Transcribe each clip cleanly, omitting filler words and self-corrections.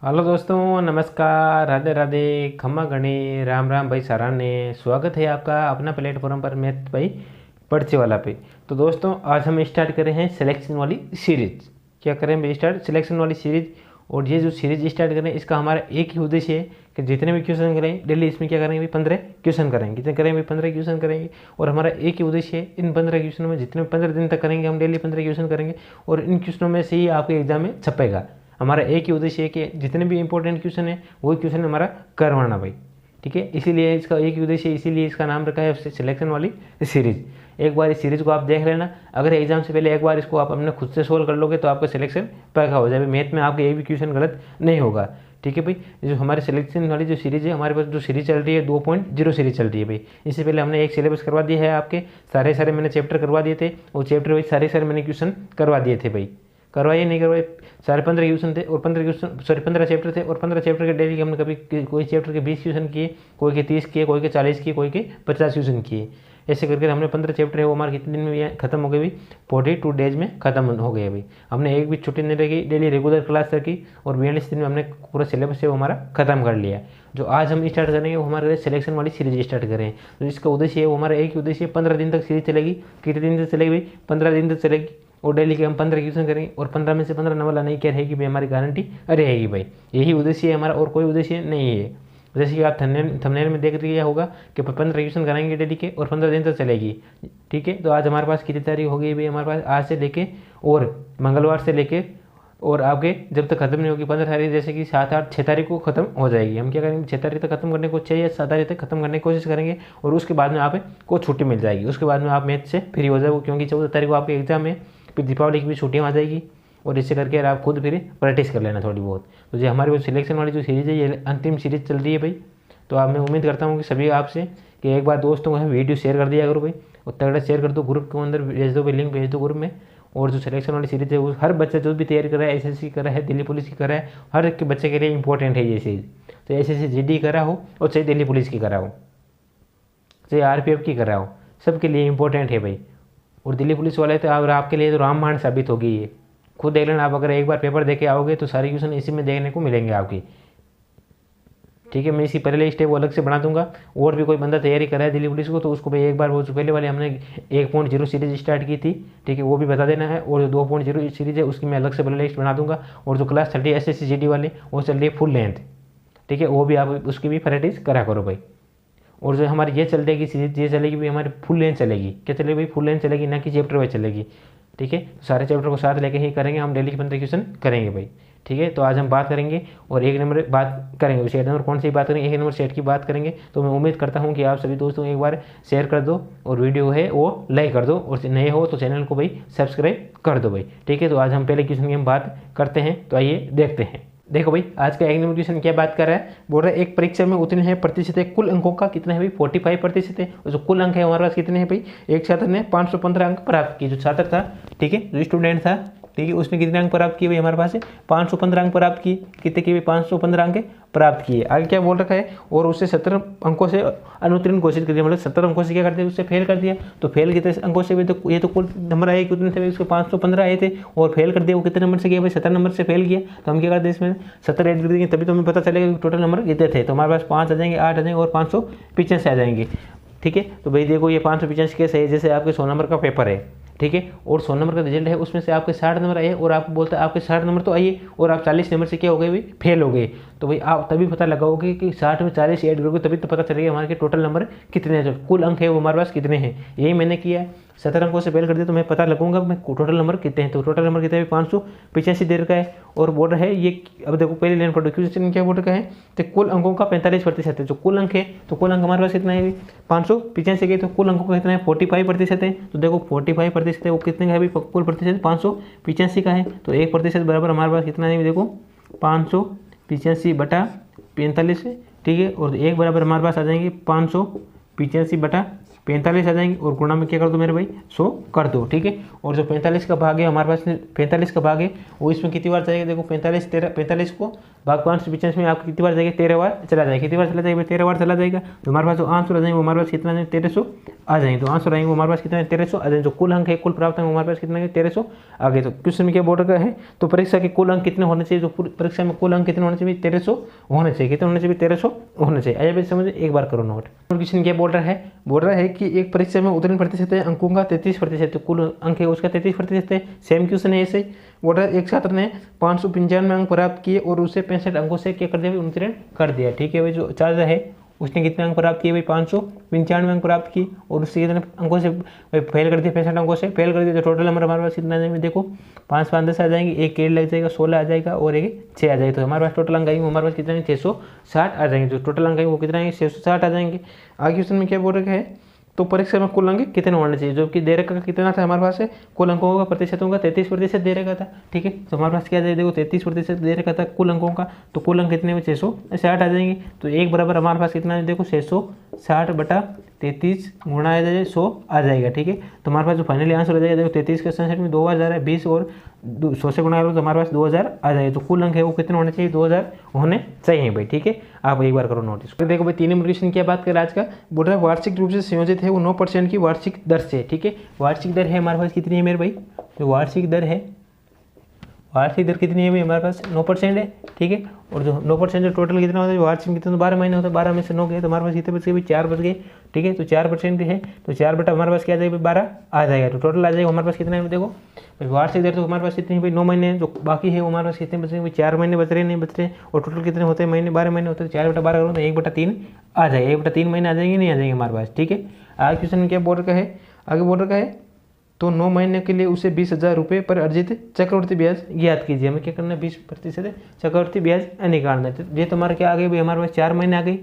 Hello दोस्तों, नमस्कार, राधे राधे, खम्मा गणी, राम राम भाई सराहने। स्वागत है आपका अपना प्लेटफॉर्म पर मैथ भाई पर्चे वाला पे। तो दोस्तों आज हम स्टार्ट कर रहे हैं सिलेक्शन वाली सीरीज। क्या करें भाई? स्टार्ट सिलेक्शन वाली सीरीज। और ये जो सीरीज स्टार्ट कर रहे हैं इसका हमारा एक ही उद्देश्य है कि जितने भी क्वेश्चन करेंगे डेली इसमें क्या करेंगे भाई 15 क्वेश्चन करेंगे। कितने करेंगे भाई? 15 क्वेश्चन करेंगे। और हमारा एक ही उद्देश्य है इन 15 क्वेश्चनों में जितने 15 दिन तक करेंगे हम डेली 15 क्वेश्चन करेंगे और इन क्वेश्चनों में से ही आपके एग्जाम में छपेगा। हमारा एक ही उद्देश्य है कि जितने भी इंपॉर्टेंट क्वेश्चन है वही क्वेश्चन हमारा करवाना भाई। ठीक है, इसीलिए इसका एक ही उद्देश्य है, इसीलिए इसका नाम रखा है सिलेक्शन वाली सीरीज। एक बार इस सीरीज को आप देख लेना। अगर एग्जाम से पहले एक बार इसको आप अपने खुद से सोल्व कर लोगे तो आपका सिलेक्शन पक्का हो जाए। मैथ में आपके एक भी क्वेश्चन गलत नहीं होगा। ठीक है भाई, जो हमारे सिलेक्शन वाली जो सीरीज है, हमारे पास जो सीरीज चल रही है 2.0 सीरीज चल रही है भाई। इससे पहले हमने एक सिलेबस करवा दिया है, आपके सारे मैंने चैप्टर करवा दिए थे और चैप्टर वाइज सारे मैंने क्वेश्चन करवा दिए थे भाई। करवाइए नहीं करवाए, सारे 15 क्वेश्चन थे और 15 चैप्टर थे और 15 चैप्टर के डेली हमने कभी कोई चैप्टर के 20 क्वेश्चन किए, कोई के 30 किए, कोई के 40 किए, कोई के 50 क्वेश्चन किए। ऐसे करके हमने 15 चैप्टर है वो हमारे कितने दिन में खत्म हो गए भाई? 42 डेज में खत्म हो गए भाई। हमने एक भी छुट्टी नहीं रखी, डेली रेगुलर क्लास रखी और 42 दिन में हमने पूरा सिलेबस है वो हमारा खत्म कर लिया। जो आज हम स्टार्ट करेंगे वो हमारे सिलेक्शन वाली सीरीज स्टार्ट करें। तो इसका उद्देश्य है वो हमारा एक ही उद्देश्य है, 15 दिन तक सीरीज चलेगी। कितने दिन तक चलेगी भाई? 15 दिन तक चलेगी और डेली के हम 15 क्वेश्चन करेंगे और 15 में से 15 नंबर लाने की रहेगी भाई, हमारी गारंटी रहेगी भाई। यही उद्देश्य है हमारा और कोई उद्देश्य नहीं है। जैसे कि आप थंबनेल में देख दिया होगा कि 15 क्वेश्चन कराएंगे डेली के और 15 दिन तक चलेगी। ठीक है, तो आज हमारे पास कितनी तारीख हो गई भाई? हमारे पास आज से लेके और मंगलवार से लेके और आगे जब तक खत्म नहीं होगी 15 तारीख, जैसे कि 7-8-6 तारीख को खत्म हो जाएगी। हम क्या करेंगे 6 तारीख तक खत्म करने को, 6 या 7 तारीख तक खत्म करने की कोशिश करेंगे और उसके बाद में आपको छुट्टी मिल जाएगी। उसके बाद में आप मैथ से फ्री हो जाओगे क्योंकि 14 तारीख को आपके एग्जाम है, फिर दीपावली की भी छुट्टियाँ आ जाएगी और इससे करके आप खुद फिर प्रैक्टिस कर लेना थोड़ी बहुत। तो ये हमारी वो सिलेक्शन वाली जो सीरीज़ है ये अंतिम सीरीज चल रही है भाई। तो आप मैं उम्मीद करता हूँ कि सभी आपसे कि एक बार दोस्तों को वीडियो शेयर कर दिया करो भाई और तगड़ा शेयर कर दो, ग्रुप के अंदर भेज दो भाई, लिंक भेज दो ग्रुप में। और जो सिलेक्शन वाली सीरीज है वो हर बच्चा जो भी तैयारी कर रहा है, एसएससी कर रहा है, दिल्ली पुलिस की कर रहा है, हर एक बच्चे के लिए इंपॉर्टेंट है ये सीरीज। तो एसएससी जीडी कर रहा हो और चाहे दिल्ली पुलिस की कर रहा हो, चाहे आरपीएफ की कर रहा हो, सबके लिए इंपॉर्टेंट है भाई। और दिल्ली पुलिस वाले तो आपके लिए तो रामबाण साबित होगी ये। खुद देख लेना, आप अगर एक बार पेपर देके आओगे तो सारे क्वेश्चन इसी में देखने को मिलेंगे आपकी। ठीक है, मैं इसी पहले स्टेप वो अलग से बना दूंगा। और भी कोई बंदा तैयारी कर रहा है दिल्ली पुलिस को तो उसको भाई एक बार वो जो पहले वाले हमने 1.0 सीरीज स्टार्ट की थी, ठीक है, वो भी बता देना है। और जो 2.0 सीरीज है उसकी मैं अलग से प्ले लिस्ट बना दूंगा। और जो क्लास 30 एसएससी जीडी वाले वो चल रही है फुल लेंथ, ठीक है, वो भी आप उसकी भी प्रैक्टिस करा करो भाई। और जो हमारी ये चल रही सीरीज ये चलेगी भाई, हमारी फुल लेंथ चलेगी। क्या चलेगी भाई? फुल लेंथ चलेगी, ना कि चैप्टर वाइज चलेगी। ठीक है, तो सारे चैप्टर को साथ लेके ही करेंगे हम, डेली के 15 क्वेश्चन करेंगे भाई। ठीक है, तो आज हम बात करेंगे और एक नंबर बात करेंगे, उसे एक नंबर कौन सी बात करेंगे? एक नंबर सेट की बात करेंगे। तो मैं उम्मीद करता हूँ कि आप सभी दोस्तों एक बार शेयर कर दो और वीडियो है वो लाइक कर दो और नए हो तो चैनल को भाई सब्सक्राइब कर दो भाई। ठीक है, तो आज हम पहले क्वेश्चन की हम बात करते हैं, तो आइए देखते हैं। देखो भाई, आज का एक नंबर क्वेश्चन क्या बात कर रहा है? बोल रहा है एक परीक्षा में उतने हैं प्रतिशत है, कुल अंकों का कितना है भाई? 45% है। और जो कुल अंक है हमारे पास कितने हैं भाई? एक छात्र ने 515 अंक प्राप्त किए। जो छात्र था, ठीक है, जो स्टूडेंट था, ठीक है, उसने कितने अंक प्राप्त किए भाई? हमारे पास है 515 अंक प्राप्त किए। कितने किए भाई? 515 अंक प्राप्त किए। आगे क्या बोल रखा है? और उससे 17 अंकों से अनुत्तीर्ण घोषित कर दिया, मतलब 17 अंकों से क्या कर दिया? उससे फेल कर दिया। तो फेल कितने अंकों से भी? तो ये तो कुल नंबर आए कितने थे भाई? उसके 515 आए थे और फेल कर दिया। वो कितने नंबर से किया भाई? 17 नंबर से फेल किया। तो हम क्या करते हैं इसमें 17 ऐड कर देंगे, तभी तो हमें पता चलेगा कि टोटल नंबर कितने थे। तो हमारे पास 5 आ जाएंगे, 8 आ जाएंगे और 585 आ जाएंगे। ठीक है, तो भाई देखो ये 585 कैसे है? जैसे आपके 100 नंबर का पेपर है, ठीक है, और 100 नंबर का रिजल्ट है, उसमें से आपके 60 नंबर आए और आप बोलते हैं आपके 60 नंबर तो आइए और आप 40 नंबर से क्या हो गए भाई? फेल हो गए। तो भाई आप तभी पता लगाओगे कि 60 में 40 ऐड करोगे तभी तो पता चलेगा हमारे के टोटल नंबर कितने हैं, जो कुल अंक है वो हमारे पास कितने हैं। यही मैंने किया है, 17 अंकों से फेल कर दिया तो मैं पता लगूंगा मैं टोटल नंबर कितने हैं। तो टोटल नंबर कितने हैं? 585 दे रखा है। और बोर्ड है ये, अब देखो पहले लाइन पढ़ो, क्वेश्चन क्या बोर्ड का है? तो कुल अंकों का 45% है। जो कुल अंक है तो कुल अंक हमारे पास कितना है? 585 के, तो कुल अंकों का कितना है? 45% है। तो देखो 45% है, वो कितने का है भाई? कुल प्रतिशत 585 का है। तो 1% बराबर हमारे पास कितना है? देखो 585/45 है, ठीक है। और 1 बराबर हमारे पास आ जाएंगे 585/45। 45 आ जाएंगे और गुणा में क्या कर दो मेरे भाई 100 कर दो, ठीक है। और जो 45 का भाग है हमारे पास 45 का भाग है वो इसमें कितनी बार जाएगा, देखो 45 को भाग 5 50 में आपको कितनी बार जाएगा 13 बार चला जाएगा, कितनी बार चला जाएगा 13 बार चला जाएगा। तो हमारे पास जो आंसर आ जाएंगे वो हमारे पास कितना 1300 आ जाएंगे। तो आंसर आएंगे वो हमारे पास कितना 1300 आ जाएंगे। जो कुल अंक है कुल प्राप्त अंक हमारे पास कितना है 1300 आ गए। तो क्वेश्चन में क्या बोल रखा है, तो परीक्षा के कुल अंक कितने होने चाहिए, जो परीक्षा में कुल अंक कितने होने चाहिए 1300 होने चाहिए, कितने होने चाहिए 1300 होने चाहिए। आइए भाई समझे, एक बार करो नोट। क्वेश्चन क्या बोल रहा है कि एक परीक्षा में उत्तीर्ण प्रतिशत है अंकों का 33%, तो कुल अंक है उसका 33% है। सेम क्वेश्चन है ऐसे बोल रहा है, एक छात्र ने 595 अंक प्राप्त किए और उसे 65 अंकों से क्या कर दिया, उत्तीर्ण कर दिया, ठीक है भाई। जो छात्र है उसने कितने अंक प्राप्त किए भाई 595 अंक प्राप्त किए और उससे कितने अंकों से फेल कर दिया, 65 अंकों से फेल कर दिया। तो टोटल नंबर हमारे पास कितना आ जाएंगे, देखो 5 5 10 आ जाएंगे, एक केड़ लग जाएगा 16 आ जाएगा और एक 6 आ जाएगा। तो हमारे पास टोटल अंक आएंगे हमारे पास कितना 660 आ जाएंगे। जो टोटल अंक आएंगे वो कितना आएंगे 660 आ जाएंगे। आगे क्वेश्चन में क्या बोल रखा है, तो परीक्षा में कुल अंक कितने होने चाहिए, जो कि दे रखा कितना था हमारे पास है कुल अंकों का प्रतिशतों का 33% दे रखा था, ठीक है। तो हमारे पास क्या जाए, देखो 33% दे रखा था कुल अंकों का, तो कुल अंक कितने में 660 आ जाएंगे। तो एक बराबर हमारे पास कितना है, देखो 660 बटा 33 गुणा आ जाए 100 आ जाएगा, ठीक है। तो हमारे पास जो फाइनली आंसर आ जाएगा, देखो 33 के 67 में 2000 है, 20 और 100 से गुणा करो तो हमारे पास 2000 आ जाएगा। तो कुल अंक है वो कितने होने चाहिए 2000 होने चाहिए भाई, ठीक है। आप एक बार करो नोटिस। तो देखो भाई 3 नंबर क्वेश्चन की बात करें आज का, बोल रहा है वार्षिक रूप से संयोजित है वो 9% की वार्षिक दर से, ठीक है। वार्षिक दर है हमारे पास कितनी है मेरे भाई, जो वार्षिक दर है, वार्षिक दर कितनी है भाई हमारे पास 9% है, ठीक है। और जो 9% जो टोटल कितना होता है वार्षिक में कितना, 12 महीने होता है, 12 में से 9 गए तो हमारे पास कितने बच गए भाई 4 बच गए, ठीक है। तो 4% है तो 4 बटा हमारे पास क्या आ जाएगा 12 आ जाएगा। तो टोटल आ जाएगा हमारे पास कितना है, देखो भाई वार्षिक दर तो हमारे पास कितनी है भाई 9 महीने है, जो बाकी है वो हमारे पास कितने बच रहे हैं, 4 महीने बच रहे नहीं बच रहे। और टोटल कितने होते हैं महीने, 12 महीने होते हैं, 4 बटा 12 करो तो 1/3 आ जाएगा, 1/3 महीने आ जाएंगे नहीं आ जाएंगे हमारे पास, ठीक है। आगे क्वेश्चन में क्या बोल रखा है, आगे बोल रखा है तो 9 महीने के लिए उसे 20,000 रुपये पर अर्जित चक्रवृद्धि ब्याज ज्ञात कीजिए। हमें क्या करना है 20% चक्रवृद्धि ब्याज निकालना है। तो ये तुम्हारा क्या आ गई भाई हमारे पास 4 महीने आ गई,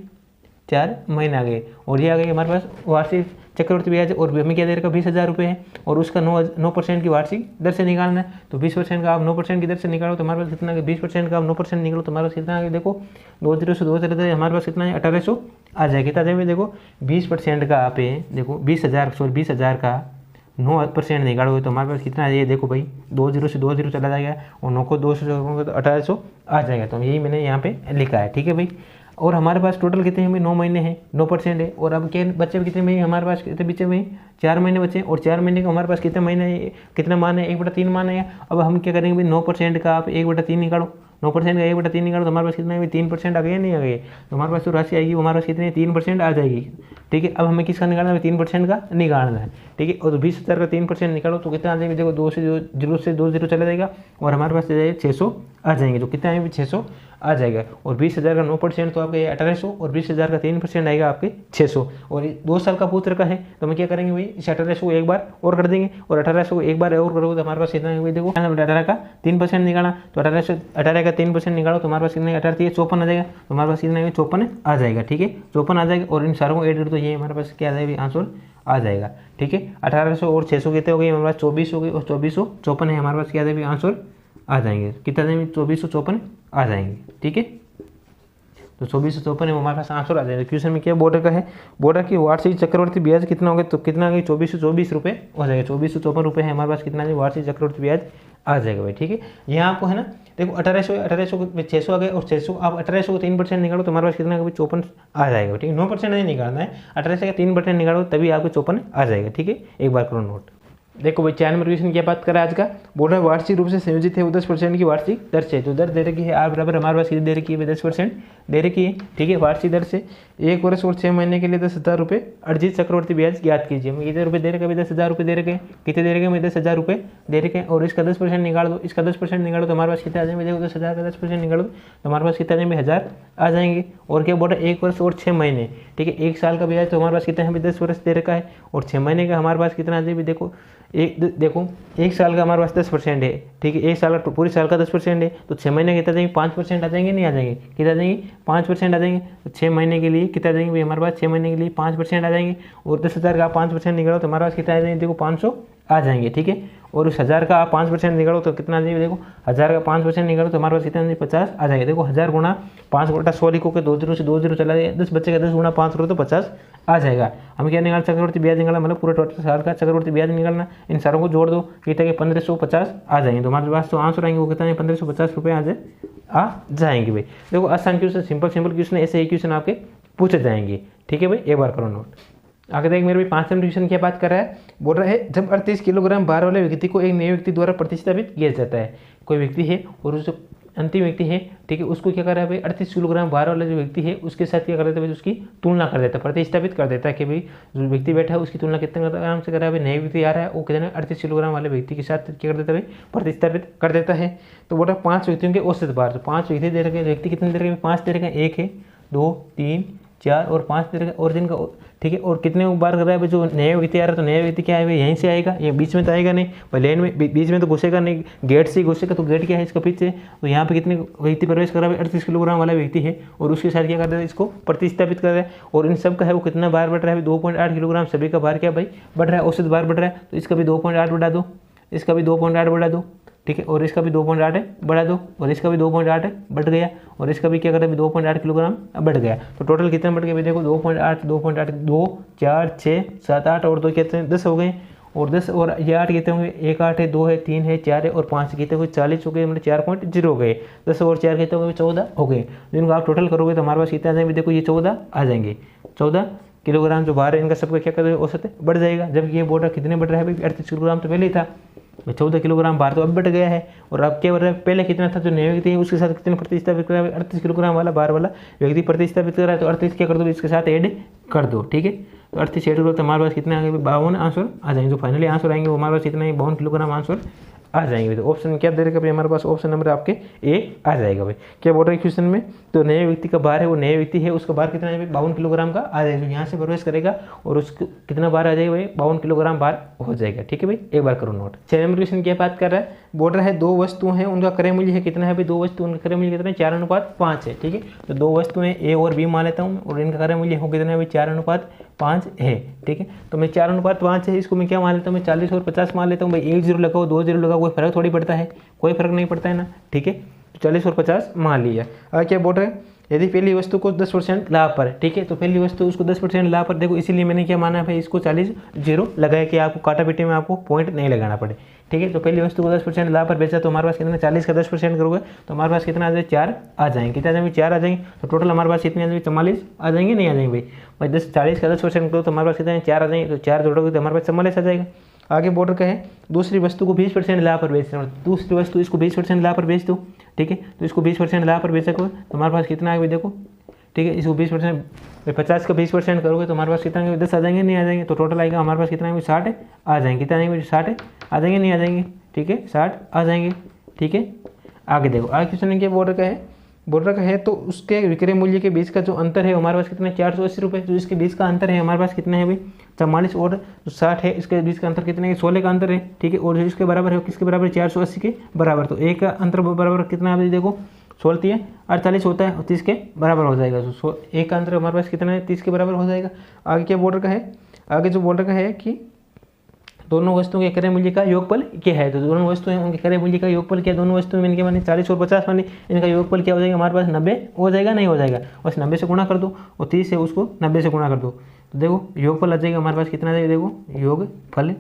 4 महीने आ गए और ये आ गई हमारे पास वार्षिक चक्रवृद्धि ब्याज। और हमें क्या दे रखा 20,000 रुपये है और उसका 9% की वार्षिक दर से निकालना है। तो 20% का आप 9% की दर से निकालो तो हमारे पास कितना है, 20% का आप 9% निकालो तो हमारे पास कितना है, देखो 2 0 से 2 चले हमारे पास कितना है 1800 आ जाएगा। कितना जाएगा देखो 20% का आप देखो 20,000 का 9% निकालोगे तो हमारे पास कितना है, ये देखो भाई 2 0 से 2 0 चला जाएगा और 9 को 2 से जोड़ोगे तो 1800 आ जाएगा। तो यही मैंने यहाँ पे लिखा है, ठीक है भाई। और हमारे पास टोटल कितने हैं भाई 9 महीने हैं, 9% है। और अब क्या बच्चे कितने में हमारे पास कितने बच्चे में 4 महीने बचे और 4 महीने का हमारे पास कितने महीने है, कितना मान है 1/3 मान है। अब हम क्या करेंगे भाई 9% का आप 1/3 निकालो, 9% का 1/3 निकालो तो हमारे पास कितना है 3% आ गया नहीं आ गया। तो हमारे पास जो राशि आएगी वो हमारे पास कितनी 3% आ जाएगी, ठीक है। अब हमें किसका निकालना है 3% का निकालना है, ठीक है। और 20,000 का 3% निकालो तो कितना आ जाएगा, देखो 2 से 2 0 चला जाएगा और हमारे पास 600 आ जाएंगे। तो कितना आएंगे 600 आ जाएगा। और 20,000 का 9% तो आपका 1800 और 20,000 का 3% आएगा आपके 600। और 2 साल का पुत्र का है तो हम क्या करेंगे भाई इस 1800 को एक बार और कर देंगे और 1800 को एक बार और करोगे तो हमारे पास कितना है भाई, देखो 18 का 3% निकाला तो 18 का 3% निकालो तो हमारे पास कितना 18 54 आ जाएगा। तो हमारे पास कितना है 54 आ जाएगा, ठीक है 54 आ जाएगा। और इन सारों को एड कर तो ये हमारे पास क्या आ जाएगा आंसर आ जाएगा, ठीक है। 1800 और 600 कितने हो गए हमारे पास 24 हो गए और 2454 है हमारे पास क्या आ जाएगा आंसर आ जाएंगे। कितना जाएंगे 2454 आ जाएंगे, ठीक है। तो 2454 है हमारे पास आंसर आ जाएगा। क्वेश्चन में क्या बॉर्डर का है, बॉर्डर की वार्षिक चक्रवर्ती ब्याज कितना हो गया, तो कितना आ गया 2424 रुपये हो जाएगा। 2454 रुपये है हमारे पास कितना है वार्षिक चक्रवर्ती ब्याज आ जाएगा भाई, ठीक है। यहाँ आपको है ना देखो 1800 को 600 आ गए और 600 आप 1800 को 3% निकालो तो हमारे पास कितना 54 आ जाएगा, ठीक है। 9% नहीं निकालना है, 1800 का 3% निकालो तभी आपको 54 आ जाएगा, ठीक है। एक बार करो नोट। देखो भाई 4 नंबर क्वेश्चन की बात करें आज का, बोल रहा है वार्षिक रूप से संयोजित है वो 10% की वार्षिक दर से। तो दर दे रखी है आप बराबर हमारे पास कितनी दे रखी है 10% दे रखी है, ठीक है। वार्षिक दर से 1 वर्ष और 6 महीने के लिए 10,000 रुपये अर्जित चक्रवर्ती ब्याज ज्ञात कीजिए। हमें कितने रुपये दे रखे 10,000 रुपये दे रखे, कितने दे रखे हमें 10,000 रुपये दे रखे और इसका 10% निकाल दो, इसका 10% निकालो तो हमारे पास कितना आ जाएंगे, देखो 10,000 का 10% निकालो तो हमारे पास कितना आ जाएंगे 1000 आ जाएंगे। और क्या बोल रहा है 1 वर्ष और 6 महीने, ठीक है। 1 साल का ब्याज तो हमारे पास कितना है 10 वर्ष दे रखा है और 6 महीने का हमारे पास कितना आ जाएगा, देखो देखो 1 साल का हमारे पास 10% है, ठीक है। 1 साल का पूरी साल का 10% है तो 6 महीने कितना जाएंगे 5% आ जाएंगे नहीं आ जाएंगे, कितना जाएंगे 5% आ जाएंगे। तो 6 महीने के लिए कितना जाएंगे भाई हमारे पास 6 महीने के लिए 5% आ जाएंगे और 10,000 का 5% निकालो तो हमारे पास कितना आ जाएंगे, देखो 500 आ जाएंगे, ठीक है। और उस 1000 का आप 5% निकालो तो कितना आ जाएगा, देखो 1000 का 5% निकालो तो हमारे पास कितना 50 आ जाएगा। देखो 1000 गुणा 5 बटा 100 लिखो के 2 0 से 2 0 चला जाएगा, 10 बचेगा, 10 गुणा 5 करो तो 50 आ जाएगा। हम क्या निकालना, चक्रवर्ती ब्याज निकालना, मतलब पूरा टोटल साल का चक्रवर्ती ब्याज निकालना। इन सारों को जोड़ दो, कितना 1550 आ जाएंगे। तो हमारे पास जो आंसर आएंगे वो कितना है 1550 रुपये आ जाएंगे भाई। देखो आसान क्वेश्चन, सिंपल क्वेश्चन, ऐसे ही क्वेश्चन आपके पूछे जाएंगे, ठीक है भाई। एक बार करो नोट। आगे देख मेरे भाई 5 नंबर क्वेश्चन क्या बात कर रहा है, बोल रहा है जब 38 किलोग्राम भार वाले व्यक्ति को एक नए व्यक्ति द्वारा प्रतिस्थापित किया जाता है। कोई व्यक्ति है और उस अंतिम व्यक्ति है, ठीक है, उसको क्या कर रहा है भाई 38 किलोग्राम भार वाला जो व्यक्ति है उसके साथ क्या कर देता है भाई, उसकी तुलना कर देता है, प्रतिस्थापित कर देता है कि भाई जो व्यक्ति बैठा है उसकी तुलना कितने आराम से कर रहा है भाई, नए व्यक्ति आ रहा है वो कितने 38 किलोग्राम वाले व्यक्ति के साथ क्या कर देता है भाई, प्रतिस्थापित कर देता है। तो बोला 5 व्यक्तियों के औसत भार, तो 5 व्यक्ति दे रखे, व्यक्ति कितने दे रखे, 5 दे रखे, 1 है 2 3 4 और 5 दे रखे और जिनका, ठीक है। और कितने बार कर रहा है भाई, जो नया व्यक्ति आ रहा है तो नया व्यक्ति क्या है भाई, यहीं से आएगा, ये बीच में तो आएगा नहीं भाई, लेन में बीच में तो घुसेगा नहीं, गेट से ही घुसेगा। तो गेट क्या है इसका पीछे, तो यहाँ पे कितने व्यक्ति प्रवेश कर रहा है, 38 किलोग्राम वाला व्यक्ति है और उसके साथ क्या कर रहा है, इसको प्रतिस्थापित कर रहा है। और इन सब का है वो कितना भार बढ़ रहा है, 2.8 किलोग्राम सभी का भार क्या भाई बढ़ रहा है, औसत भार बढ़ रहा है। तो इसका भी 2.8 बढ़ा दो, इसका भी 2.8 बढ़ा दो, ठीक है। और इसका भी 2.8 है बढ़ा दो, और इसका भी 2.8 है बढ़ गया, और इसका भी क्या करता है 2.8 किलोग्राम बढ़ गया। तो टोटल कितना बढ़ गया भाई, देखो 2.8 2 4 6 7 8 और 2 कितने 10 हो गए, और 10 और ये 8 कितने होंगे, 1 8 है 2 है 3 है 4 है और 5 कितने हुए 40 हो गए, मतलब 4.0 हो गए। 10 और 4 कितने हो गए 14 हो गए। जिनको आप टोटल करोगे तो हमारे पास कितने आ जाएंगे, देखो ये 14 आ जाएंगे। 14 किलोग्राम जो भार है इनका सबका क्या करें औसत बढ़ जाएगा। जब ये बोर्डर कितने बढ़ रहा है भाई, 38 किलोग्राम तो पहले ही था, 14 किलोग्राम भार तो अब बढ़ गया है। और अब क्या बढ़ रहा है, पहले कितना था, जो नए व्यक्ति है उसके साथ कितने प्रतिस्थापित कर रहा है, 38 किलोग्राम वाला भार वाला व्यक्ति प्रतिस्थापित कर रहा है। तो 38 क्या कर दो, इसके साथ ऐड कर दो, ठीक है। तो 38 ऐड करो तो हमारे पास कितने आ गए, 52 आंसर आ जाएंगे। जो फाइनली आंसर आएंगे वो हमारे पास कितना है, 52 किलोग्राम आंसर आ जाएंगे। तो ऑप्शन क्या दे रखा भाई, हमारे पास ऑप्शन नंबर आपके ए आ जाएगा भाई। क्या बोल रहे हैं क्वेश्चन में, तो नए व्यक्ति का भार है, वो नए व्यक्ति है उसका भार कितना है भाई, 52 किलोग्राम का आ जाएगा। यहाँ से प्रवेश करेगा और उसको कितना भार आ जाएगा भाई, 52 किलोग्राम भार हो जाएगा, ठीक है भाई। एक बार करो नोट। 6 नंबर क्वेश्चन क्या बात कर रहा है, बोल रहा है 2 वस्तुएं हैं उनका क्रय मूल्य है कितना है भाई, 2 वस्तु उनका क्रय मूल्य कितना है 4:5 है, ठीक है। तो 2 वस्तुएं ए और बी मान लेता हूँ और इनका क्रय मूल्य हो कितना है भाई 4:5 है, ठीक है। तो मैं 4:5 है, इसको मैं क्या मान लेता हूँ, मैं 40 और 50 मान लेता हूँ भाई। 1 0 लगाओ 2 0 लगाओ, कोई फर्क थोड़ी पड़ता है, कोई फर्क नहीं पड़ता है ना, ठीक है। तो 40 और 50 मान लिया। अब क्या बोल रहे हैं, यदि पहली वस्तु को 10% लाभ पर, ठीक है, तो पहली वस्तु उसको 10% लाभ पर, देखो इसीलिए मैंने क्या माना है भाई, इसको 40 0 लगाया कि आपको काटा पीटे में आपको पॉइंट नहीं लगाना पड़े, ठीक है। तो पहली वस्तु को 10% लाभ पर बेचा तो हमारे पास कितना, 40 का 10% करोगे तो हमारे पास कितना आ जाए, 4 आ जाएंगे। कितना आ जाएंगे, 4 आ जाएंगे। तो टोटल हमारे पास कितने आ जाएंगे, 44 आ जाएंगे, नहीं आ जाएंगे भाई 40 का 10% करो तो हमारे पास कितने 4 आ जाएंगे। तो 4 जोड़ोगे तो हमारे पास 44 आ जाएगा। आगे बॉर्डर का है, दूसरी वस्तु को 20% लाभ पर बेचना, दूसरी वस्तु इसको 20% लाभ पर बेच दो, ठीक है। तो इसको 20% लाभ पर बेचा करो तो हमारे पास कितना आएगा देखो, ठीक है। इसको 20% 50 का 20% करोगे तो हमारे पास कितना आएंगे, 10 आ जाएंगे, नहीं आ जाएंगे। तो टोटल आएगा हमारे पास कितना आएंगे, 60 आ जाएंगे। कितना आएंगे, 60 आ जाएंगे, नहीं आ जाएंगे, ठीक है, 60 आ जाएंगे, ठीक है। आगे देखो, आगे क्वेश्चन क्या बॉर्डर का है, बॉर्डर का है तो उसके विक्रय मूल्य के बीच का जो अंतर है हमारे पास कितना है, 480 रुपये। तो इसके बीच का अंतर है हमारे पास कितना है भाई, 44 और जो 60 है इसके बीच का अंतर कितना है, 16 का अंतर है, ठीक है। और जो इसके बराबर है किसके बराबर, 480 के बराबर। तो एक का अंतर बराबर कितना है देखो, 16 है 48 होता है और 30 के बराबर हो जाएगा। तो एक का अंतर हमारे पास कितना है, 30 के बराबर हो जाएगा। आगे क्या बॉर्डर का है, आगे जो बॉर्डर का है कि दोनों वस्तुओं के क्रय मूल्य का योगफल क्या है। तो दोनों वस्तुएं उनके क्रय मूल्य का योगफल क्या, दोनों वस्तुएं मैंने क्या मानी 40 और 50 मानी, इनका योगफल क्या हो जाएगा हमारे पास 90 हो जाएगा, नहीं हो जाएगा। बस 90 से गुणा कर दो और 30 है उसको 90 से गुणा कर दो तो देखो योगफल आ जाएगा हमारे पास कितना आ जाएगा, देखो योगफल,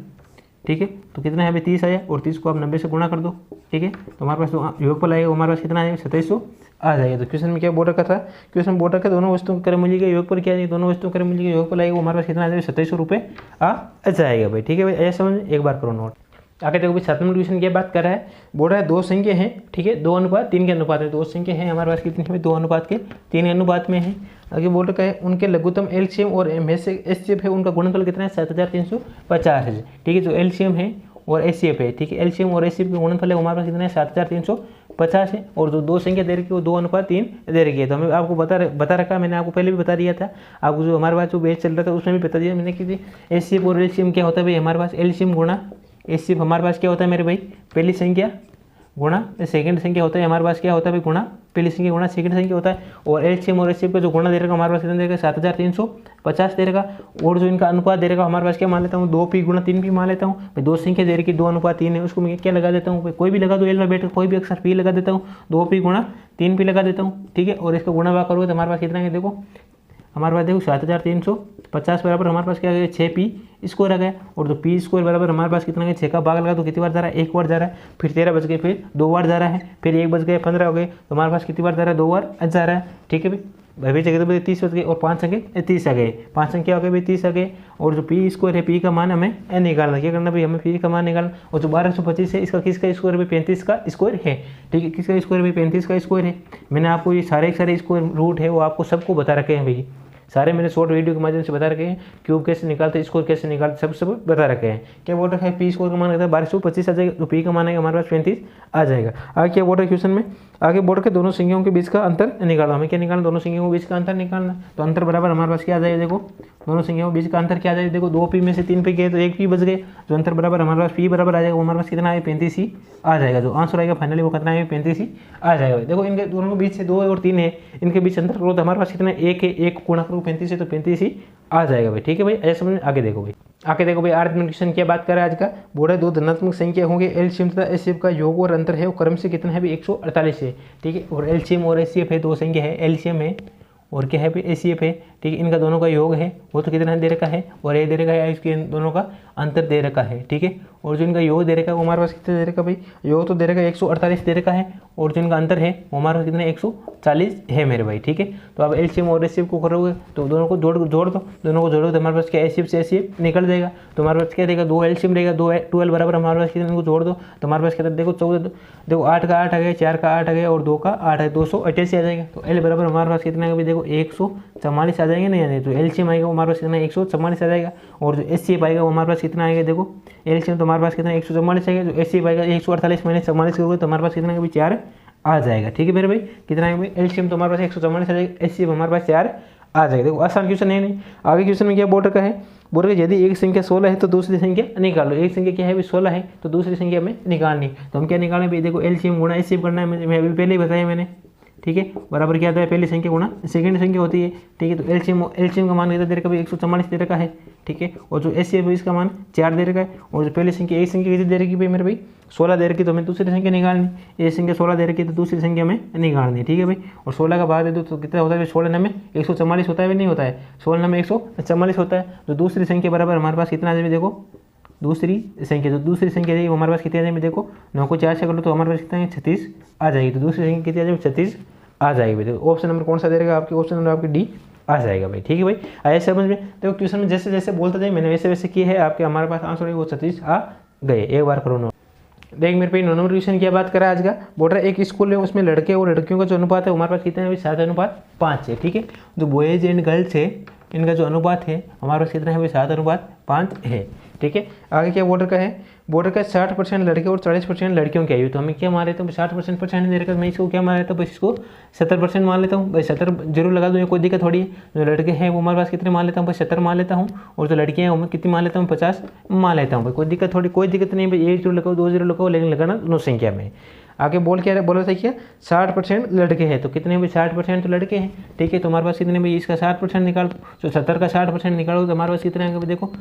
ठीक है। तो कितना है भाई 30 आया और 30 को आप 90 से गुणा कर दो, ठीक है। तो हमारे पास जो योगफल आएगा हमारे पास कितना आएगा, 2700 आ जाएगा। तो क्वेश्चन में क्या बॉर्डर का था, क्वेश्चन बॉर्डर का दोनों वस्तुओं के क्रय मूल्य के योगफल क्या है, दोनों वस्तुओं के क्रय मूल्य के योगफल आएगा वो हमारे पास कितना आ जाएगा, 2700 रुपये आ जाएगा भाई, ठीक है भाई। ऐसा समझ, एक बार करो नोट। आगे देखो भाई 7 नंबर क्वेश्चन क्या बात कर रहा है, बोल रहा है 2 संख्या हैं, ठीक है, 2:3 के अनुपात है। 2 संख्या है हमारे पास कितनी है, 2:3 अनुपात में है। आगे बोल रखा है उनके लघुत्तम एलसीएम और एचसीएफ है, उनका गुणनफल कितना है, 7350 है, ठीक है। जो एलसीएम है और एचसीएफ है, ठीक है, एलसीएम और एचसीएफ का गुणनफल है हमारे पास कितना है, 7350 है। और जो 2 संख्या दे रखी है वो 2:3 दे रखी है। तो हमें आपको बता रखा, मैंने आपको पहले भी बता दिया था, आपको जो हमारे पास जो बेच चल रहा था उसमें भी बता दिया मैंने कि एचसीएफ और एलसीएम क्या होता है भाई, हमारे पास एलसीएम गुणा एचसीएफ हमारे पास क्या होता है मेरे भाई, पहली संख्या गुणा सेकंड संख्या होता है हमारे पास क्या होता है भाई गुणा पहली संख्या गुणा सेकंड संख्या होता है। और एलसीएम और एचसीएफ का जो गुणा दे रखा हमारे पास कितना देगा 7350 दे रखा। और जो इनका अनुपात दे रखा हमारे पास क्या मान लेता हूँ 2p गुणा 3p मान लेता हूँ भाई। दो संख्या दे रखी 2:3 है, उसको मैं क्या लगा देता हूँ, कोई भी लगा दो, एल में बैठ कोई भी अक्षर p लगा देता हूँ, 2p गुणा 3p लगा देता हूँ, ठीक है। और इसका गुणा भाग करोगे तो हमारे पास कितना है देखो, हमारे पास देखो 7350 बराबर हमारे पास क्या आ गया 6p स्क्वायर आ गया। और तो p स्क्वायर बराबर हमारे पास कितना है 6 का भाग लगा तो कितनी बार जा रहा है, एक बार जा रहा है। फिर 13 बच गए, फिर 2 बार जा रहा है, फिर 1 बच गए 15 हो गए, तो हमारे पास कितनी बार जा रहा है 2 बार जा रहा है, ठीक है भाई। भाई जगह तो 30 बच गए और 5 संख्या 30 आ गए, 5 संख्या हो गए भाई 30 आ गए। और जो p स्क्वायर है p का मान हमें निकालना, क्या करना भाई हमें p का मान निकालना। और जो 1225 है इसका किसका स्क्वायर भाई 35 का स्क्वायर है, ठीक है। किसका स्क्वायर भाई 35 का स्क्वायर है। मैंने आपको ये सारे स्क्वायर रूट है वो आपको सबको बता रखे हैं भाई, सारे मैंने शॉर्ट वीडियो के माध्यम से बता रखे हैं। क्यूब कैसे निकालते, स्कोर कैसे निकालते, सब बता रखे हैं। क्या बोल रखा है पी स्कोर का मान रहता है 1225 आ जाएगा, तो पी का मान आएगा हमारे पास 35 आ जाएगा। आगे क्या बोल रहा है क्वेश्चन में, आगे बोल रखे दोनों संख्याओं के बीच का अंतर निकालना। हमें क्या निकालना, दोनों संख्याओं के बीच का अंतर निकालना। तो अंतर बराबर हमारे पास क्या आ जाएगा देखो, दोनों संख्याओं के बीच का अंतर क्या आ जाएगा देखो, 2p में से 3p गए तो 1p बच गए। जो अंतर बराबर हमारे पास p बराबर आ जाएगा वो हमारे पास कितना है 35 ही आ जाएगा। जो आंसर आएगा फाइनली वो कितना है 35 ही आ जाएगा। देखो इनके दोनों के बीच से 2 और 3 है, इनके बीच अंतर करो तो हमारे पास कितना 1 है, 1 गुणा करो 35 है तो 35 ही आ जाएगा भाई, ठीक है भाई। ऐसे समझ में आगे देखो भाई, आगे देखो भाई 8 क्वेश्चन क्या बात कर रहा है आज का। बोर्ड है दो धनात्मक संख्या होंगे, एलसीएम तथा एचसीएफ का योग और अंतर है वो क्रम से कितना है भाई 148 है, ठीक है। और एलसीएम और एचसीएफ है, दो संख्या है, एलसीएम है और क्या है भाई एचसीएफ है, ठीक है। इनका दोनों का योग है वो तो कितना दे रखा है, और ये दे रखा है, इसके दोनों का अंतर दे रखा है, ठीक है। और जो इनका योग दे रखा है वो हमारे पास कितना दे रखा है भाई, योग तो दे रखा है 148 दे रखा है, और जो इनका अंतर है वो हमारे पास कितना 140 है मेरे भाई, ठीक है। तो अब एलसीएम और एचसीएफ को करोगे तो दोनों को जोड़ दो, दोनों को जोड़ो तो हमारे पास क्या एचसीएफ से एचसीएफ निकल जाएगा। तो हमारे पास क्या देगा 2 एलसीएम रहेगा, 2 12 बराबर हमारे पास कितना, इनको जोड़ दो तो हमारे पास क्या देखो 14, देखो 8 का 8 आ गया, 4 का 8 आ गया और 2 का 8 है, 288 आ जाएगा। तो एल बराबर हमारे पास कितना है देखो 144 आ जाएंगे नहीं यानी, तो एलसीएम आएगा वो हमारे पास कितना 144 आ जाएगा। और जो एचसीएफ आएगा वो हमारे पास कितना आएगा देखो, एलसीएम तो हमारे पास कितना 144 आएगा, जो एचसीएफ आएगा 148 माइनस 44 करोगे तो हमारे पास कितना है 4 आ जाएगा, ठीक है मेरे भाई। कितना है भाई एलसीएम तो हमारे पास 144 आ जाएगा, एचसीएफ हमारे पास 4 आ जाएगा। देखो आसान क्वेश्चन है नहीं। आगे क्वेश्चन में क्या बोल रखा है, बोल रहा है यदि एक संख्या 16 है तो दूसरी संख्या निकालो। एक संख्या क्या है भाई 16 है तो दूसरी संख्या में निकालनी, तो हम क्या निकालें भाई देखो एलसीएम गुणा एचसीएफ करना है, मैं अभी पहले ही बताया मैंने, ठीक है। बराबर क्या आता है पहली संख्या गुणा सेकंड संख्या होती है, ठीक है। तो एलसीएम का मान कितना दे रखा है 144 दे रखा है, ठीक है। और जो एचसीएफ है इसका मान 4 दे रखा है। और जो पहली संख्या एक संख्या कितनी दे रखी भाई मेरे भाई 16 दे रखी, तो हमें दूसरी संख्या निकालनी, एक संख्या 16 दे रखी तो दूसरी संख्या में निकालनी, ठीक है भाई। और 16 का भाग दे दो तो कितना होता है 16 में 144 होता है नहीं होता है, 16 में 144 होता है। तो दूसरी संख्या बराबर हमारे पास कितना आ जाए देखो, दूसरी संख्या जो दूसरी संख्या देगी हमारे पास कितनी आ जाएगी देखो, 9 को 4 से कर लो तो हमारे पास कितना है 36 आ जाएगी। तो दूसरी संख्या कितनी आ जाएगी 36 आ जाएगी भाई। ऑप्शन नंबर कौन सा दे रहेगा आपके, ऑप्शन नंबर आपकी डी आ जाएगा भाई, ठीक है भाई। आए समझ में। देखो क्वेश्चन में जैसे जैसे बोलता जाए मैंने वैसे वैसे किए है, आपके हमारे पास आंसर है वो 36 आ गए। एक बार करो नो। देख मेरे पे 9 नंबर क्वेश्चन क्या बात करा आज का। बोल रहा है एक स्कूल है उसमें लड़के और लड़कियों का जो अनुपात है हमारे पास कितना है 7:5 है, ठीक है। जो बॉयज एंड गर्ल्स है इनका जो अनुपात है हमारे पास कितना है 7:5 है, ठीक है। आगे क्या बोर्डर का है, बोर्डर का 60% लड़के और 40% लड़कियों की आयु। तो हमें क्या मान लेता हूँ 60% दे रखा, मैं इसको क्या मान लेता हूँ, बस इसको 70% मान लेता हूँ भाई। 70 जरूर लगा दूँ, कोई दिक्कत थोड़ी है। जो लड़के हैं वो हमारे पास कितने मान लेता हूँ भाई 70 मान लेता हूँ, और जो लड़कियाँ हैं वो कितनी मान लेता हूँ 50 मान लेता हूँ भाई। कोई दिक्कत थोड़ी, कोई दिक्कत नहीं भाई, 1 0 लगाओ 2 0 लगाओ, लेकिन लगाना दोनों संख्या में। आगे बोल क्या बोला था क्या 60% लड़के हैं, तो कितने भाई 60% तो लड़के हैं, ठीक है। तो हमारे पास कितने भाई इसका 60% निकाल दो, तो 70 का 60% निकालो तो हमारे पास कितने आएंगे देखो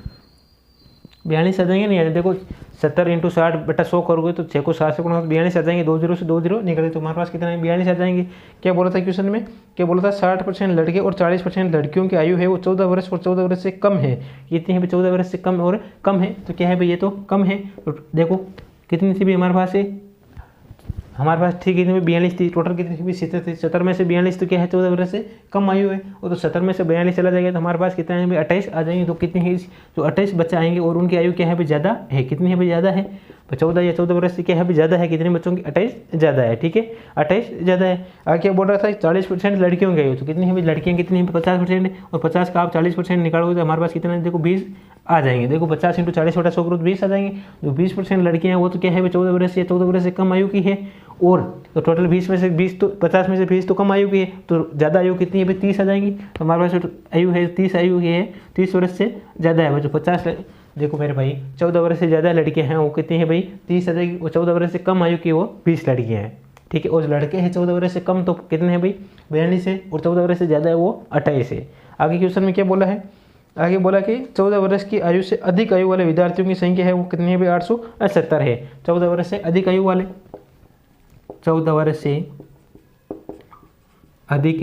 42 आ जाएंगे नहीं यार। देखो 70 × 60/100 करोगे तो 6 को 7 से गुणा 42 आ जाएंगे, 2 0 से 2 0 निकले तो हमारे पास कितना है 42 आ जाएंगे। क्या बोला था क्वेश्चन में, क्या बोला था 60% लड़के और 40% लड़कियों की आयु है वो 14 वर्ष और 14 वर्ष से कम है। कितनी है भाई 14 वर्ष से कम और कम है, तो क्या है भाई ये तो कम है। तो देखो कितनी सी भी हमारे पास है, हमारे पास ठीक है 42 थी, टोटल कितनी थी 70 थी। 70 में से 42 तो क्या है 14 वर्ष से कम आयु है, और तो 70 में से 42 चला जाएगा तो हमारे पास कितना है भाई 28 आ जाएंगे। तो कितनी है जो 28 बच्चे आएंगे और उनकी आयु क्या है भाई ज़्यादा है, कितनी है भाई ज़्यादा है 14 या 14 वर्ष से क्या है भाई ज़्यादा है, कितने बच्चों की 28 ज़्यादा है, ठीक है 28 ज़्यादा है। आगे क्या बोल रहा था 40% लड़कियों की आयु, तो कितनी है भाई लड़कियाँ कितनी है 50% है, और 50 का आप 40% निकालोगे तो हमारे पास कितना है देखो 20 आ जाएंगे। देखो 50 × 40/100 करो तो 20 आ जाएंगे। जो 20% लड़कियाँ हैं वो तो क्या है भाई 14 वर्ष से 14 वर्ष से कम आयु की है, और तो टोटल 20 में से 20 तो 50 में से 20 तो कम आयु की है, तो ज़्यादा आयु कितनी है भाई 30 आ जाएंगी। तो हमारे पास आयु है 30 आयु की है, 30 वर्ष से ज़्यादा है भाई। जो देखो मेरे भाई 14 वर्ष से ज़्यादा लड़कियां हैं वो कितनी है भाई 30 आ जाएगी, और 14 वर्ष से कम आयु की वो 20 लड़कियां हैं। ठीक है, और लड़के हैं 14 वर्ष से कम तो कितने हैं भाई 42 है, और 14 वर्ष से ज़्यादा है वो 28 है। आगे क्वेश्चन में क्या बोला है, आगे बोला कि 14 वर्ष की आयु से अधिक आयु वाले विद्यार्थियों की संख्या है वो कितनी है भाई 870 है। 14 वर्ष से अधिक आयु वाले, 14 वर्ष से अधिक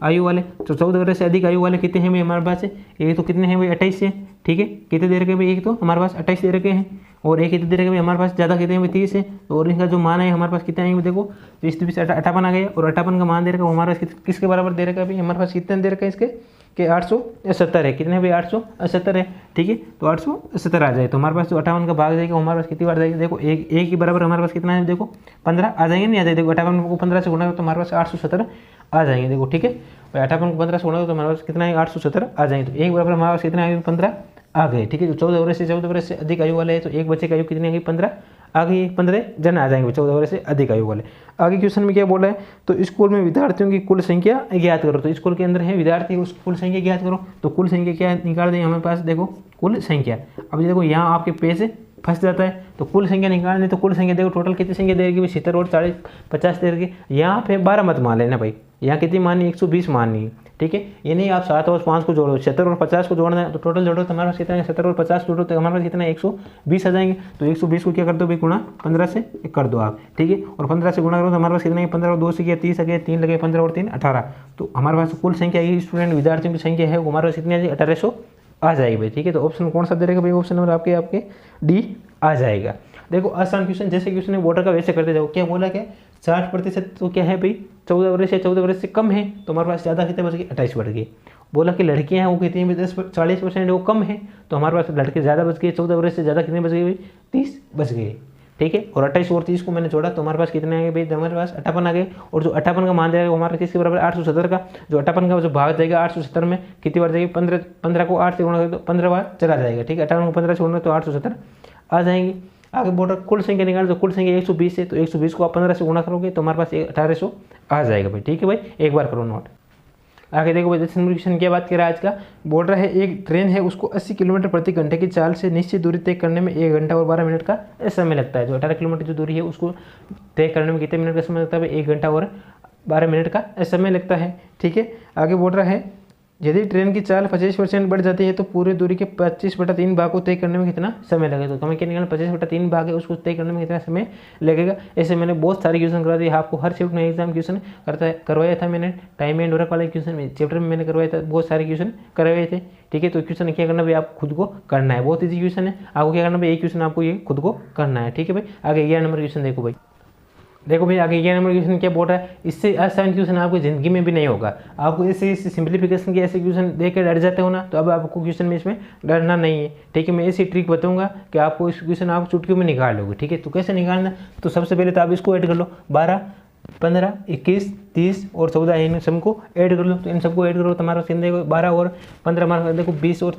आयु वाले, तो 14 वर्ष से अधिक आयु वाले कितने हैं भाई हमारे पास, एक तो कितने हैं भाई 28 है। ठीक है, कितने दे रखे भाई, एक तो हमारे पास 28 दे रखे हैं, और एक कितने दे रखे भाई हमारे पास ज़्यादा कितने हैं भाई 30 है, और इनका जो मान है हमारे पास कितने आएंगे देखो, 20 58 आ गया, और 58 का मान दे रखा हमारे पास किसके बराबर दे रखा है भाई हमारे पास कितने दे रखा है इसके कि 870 है। कितने भाई 870 है। ठीक है, तो 870 आ जाए तो हमारे पास जो 58 का भाग जाएगा हमारे पास कितनी बार जाएगी, देखो एक ही बराबर हमारे पास कितना है देखो 15 आ जाएंगे, नहीं आ जाए देखो 58 को 15 से गुणा तो हमारे पास 870 आ जाएंगे। देखो ठीक है, 58 को 15 से गुणा तो हमारे पास कितना है 870 आ जाएंगे, तो एक बराबर हमारे पास कितना आएगा 15 आ गए। ठीक है, जो 14 वर्ष से अधिक आयु वाले है तो एक बच्चे की आयु कितनी आ गई 15 आ गई, 15 जन आ जाएंगे 14 वर्ष से अधिक आयु वाले। आगे क्वेश्चन में क्या बोला है, तो स्कूल में विद्यार्थियों की कुल संख्या ज्ञात करो। तो स्कूल के अंदर है विद्यार्थी, उसकी कुल संख्या ज्ञात करो। तो कुल संख्या क्या निकाल देंगे हमारे पास, देखो कुल संख्या। अब देखो यहाँ आपके पेज फंस जाता है, तो कुल संख्या निकालने तो कुल संख्या देखो टोटल कितनी संख्या दे रही है 70 और 40 50 दे रही है। यहाँ पे 12 मत मान लेना भाई, यहाँ कितनी माननी 120 माननी है। ठीक है, ये नहीं आप 7 और 5 को जोड़ो, 70 और 50 को जोड़ना है तो टोटल जोड़ो तो हमारे पास कितना है 70 और 50 जोड़ो तो हमारे पास कितना है 120 आ जाएंगे। तो 120 को क्या कर दो भाई गुणा 15 से कर दो आप। ठीक है, और 15 से गुणा करो तो हमारे पास कितना है 15 और 2 से किया 30 आ गया, 3 लगे 15 और 3 18। तो हमारे पास कुल संख्या स्टूडेंट विद्यार्थियों की संख्या है वो हमारे पास कितनी आ जाएगी 1800 आ जाएगी भाई। ठीक है, तो ऑप्शन कौन सा दे रहेगा भाई, ऑप्शन नंबर आपके डी आ जाएगा। देखो आसान क्वेश्चन, जैसे क्वेश्चन है वोटर का वैसे करते जाओ। क्या बोला क्या 60% तो क्या है भाई 14 वर्ष या 14 वर्ष से कम है, तो हमारे पास ज़्यादा कितने बच गए 28 बढ़ गए। बोला कि लड़कियां हैं वो कितनी में 40% वो कम है, तो हमारे पास लड़के ज़्यादा बच गए, 14 वर्ष से ज़्यादा कितने बच गए भाई 30 बच गए। ठीक है, और 28 और 30 को मैंने जोड़ा तो हमारे पास कितने आ गए भाई, हमारे पास 58 आ गए, और जो 58 का मान जाएगा वो हमारे किसके बराबर 870 का। जो 58 का जो भाग जाएगा 870 में कितनी बार जाएगी 15 को 8 से गुणा करें तो 15 बार चला जाएगा। ठीक है, 58 को 15 से गुणा तो 870 आ जाएंगे। आगे बोर्डर कुल संख्या निकाल, तो कुल संख्या 120 है, तो 120 को आप 15 से गुणा करोगे तो हमारे पास 1800 आ जाएगा भाई। ठीक है भाई, एक बार करो नोट। आगे देखो भाई क्वेश्चन क्या बात कर रहा है आज का, बोल रहा है एक ट्रेन है उसको 80 किलोमीटर प्रति घंटे की चाल से निश्चित दूरी तय करने में 1 घंटा और 12 मिनट का समय लगता है। जो 18 किलोमीटर जो दूरी है उसको तय करने में कितने मिनट का समय लगता है, 1 घंटा और 12 मिनट का समय लगता है। ठीक है, आगे बोल रहा है यदि ट्रेन की चाल 25% बढ़ जाती है तो पूरी दूरी के 25/3 भाग को तय करने में कितना समय लगेगा। तो हमें क्या निकालना 25/3 भाग है उसको तय करने में कितना समय लगेगा। ऐसे मैंने बहुत सारे क्वेश्चन करा दिए आपको, हर शिफ्ट में एग्जाम क्वेश्चन करवाया था मैंने, टाइम एंड वर्क वाले क्वेश्चन चैप्टर में मैंने करवाया था, बहुत सारे क्वेश्चन करवाए थे। ठीक है, तो क्वेश्चन क्या करना भाई आप खुद को करना है, बहुत ईजी क्वेश्चन है, आपको क्या करना भाई एक क्वेश्चन आपको ये खुद को करना है। ठीक है भाई, आगे 11 नंबर क्वेश्चन देखो भाई। देखो भाई आगे 11 नंबर क्वेश्चन क्या बोल रहा है, इससे आसान क्वेश्चन आपको जिंदगी में भी नहीं होगा। आपको ऐसे सिंप्लीफिकेशन के ऐसे क्वेश्चन देख कर डर जाते हो ना, तो अब आपको क्वेश्चन में इसमें डरना नहीं है। ठीक है, मैं ऐसी ट्रिक बताऊंगा कि आपको इस क्वेश्चन आप चुटकियों में निकाल लोगे। ठीक है, तो कैसे निकालना, तो सबसे पहले तो आप इसको ऐड कर लो, 12 15 21 30 और 14 इन सबको ऐड कर लो। तो इन सबको ऐड करो तो हमारा देखो 12 और 15 हमारा देखो 20 और